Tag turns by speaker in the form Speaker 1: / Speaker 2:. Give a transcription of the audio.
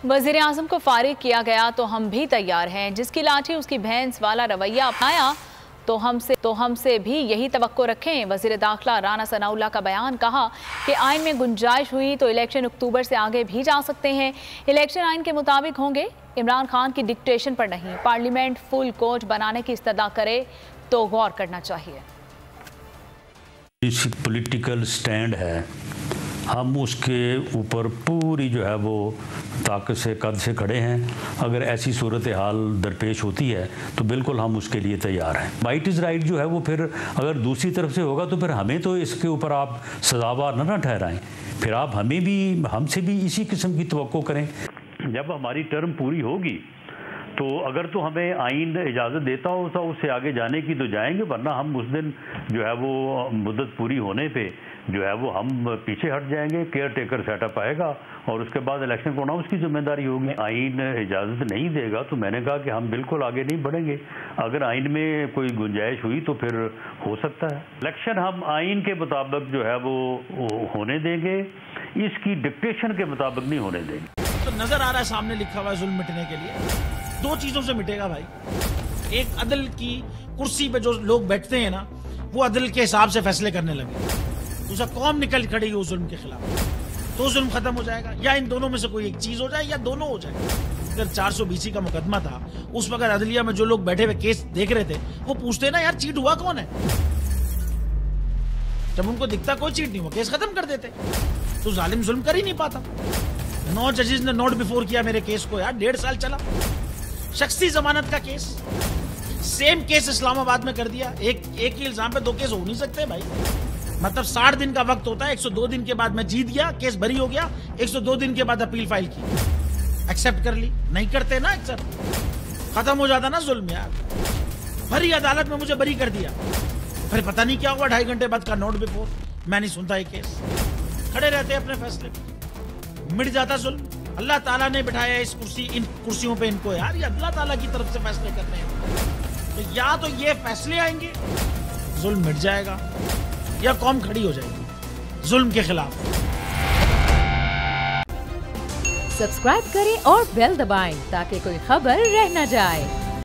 Speaker 1: वज़ीर आज़म को फारिग किया गया तो हम भी तैयार हैं। जिसकी लाठी उसकी भैंस वाला रवैया अपनाया तो हमसे भी यही तवक्को रखें। वज़ीर दाखिला राना सनाउल्लाह का बयान। कहा कि आइन में गुंजाइश हुई तो इलेक्शन अक्टूबर से आगे भी जा सकते हैं। इलेक्शन आइन के मुताबिक होंगे, इमरान खान की डिक्टेशन पर नहीं। पार्लियामेंट फुल कोर्ट बनाने की इस्तदा करे तो गौर करना चाहिए।
Speaker 2: पॉलिटिकल स्टैंड है, हम उसके ऊपर पूरी जो है वो ताकत से कद से खड़े हैं। अगर ऐसी सूरत हाल दरपेश होती है तो बिल्कुल हम उसके लिए तैयार हैं। राइट इज़ राइट जो है वो फिर अगर दूसरी तरफ से होगा तो फिर हमें तो इसके ऊपर आप सज़ावार ना ठहराएं, फिर आप हमसे भी इसी किस्म की तवक्को करें। जब हमारी टर्म पूरी होगी तो अगर तो हमें आइन इजाज़त देता हो तो उससे आगे जाने की तो जाएंगे, वरना हम उस दिन जो है वो मुद्दत पूरी होने पे जो है वो हम पीछे हट जाएंगे। केयर टेकर सेटअप आएगा और उसके बाद इलेक्शन को अनाउंस की जिम्मेदारी होगी। आइन इजाज़त नहीं देगा तो मैंने कहा कि हम बिल्कुल आगे नहीं बढ़ेंगे। अगर आइन में कोई गुंजाइश हुई तो फिर हो सकता है। इलेक्शन हम आइन के मुताबिक जो है वो होने देंगे, इसकी डिक्टेशन के मुताबिक नहीं होने देंगे।
Speaker 3: तो नजर आ रहा है सामने लिखा हुआ है जुल्म मिटने के लिए दो चीजों से मिटेगा भाई। एक, अदल की कुर्सी पे जो लोग बैठते हैं ना, वो अदल के हिसाब से फैसले करने लगे। दूसरा, कौम निकल खड़ी उस जुल्म के खिलाफ, तो जुल्म खत्म हो जाएगा। या इन दोनों में से कोई एक चीज हो जाए या दोनों हो जाए। अगर 420 का मुकदमा था, उस वक्त अदलिया में जो लोग बैठे हुए केस देख रहे थे वो पूछते ना, यार चीट हुआ कौन है। जब उनको दिखता कोई चीट नहीं हुआ, केस खत्म कर देते। तो जालिम जुल्म कर ही नहीं पाता। 9 जजेस ने नोट बिफोर किया मेरे केस को, यार 1.5 साल चला। शख्सी जमानत का केस, सेम केस इस्लामाबाद में कर दिया। एक ही इल्जाम पे 2 केस हो नहीं सकते भाई। मतलब 60 दिन का वक्त होता है। 102 दिन के बाद मैं जीत गया, केस बरी हो गया। 102 दिन के बाद अपील फाइल की, एक्सेप्ट कर ली। नहीं करते ना एक्सेप्ट, खत्म हो जाता ना जुल्म यार। भरी अदालत में मुझे बरी कर दिया, फिर पता नहीं क्या हुआ 2.5 घंटे बाद का नोट बिफोर। मैं नहीं सुनता ये केस, खड़े रहते अपने फैसले पे, मिट जाता जुल्म। अल्लाह ताला ने बिठाया इन कुर्सियों पे इनको यार, ये अल्लाह ताला की तरफ से फैसले करने हैं। तो या तो ये फैसले आएंगे, जुल्म मिट जाएगा, या कौम खड़ी हो जाएगी जुल्म के खिलाफ।
Speaker 4: सब्सक्राइब करें और बेल दबाएं ताकि कोई खबर रह न जाए।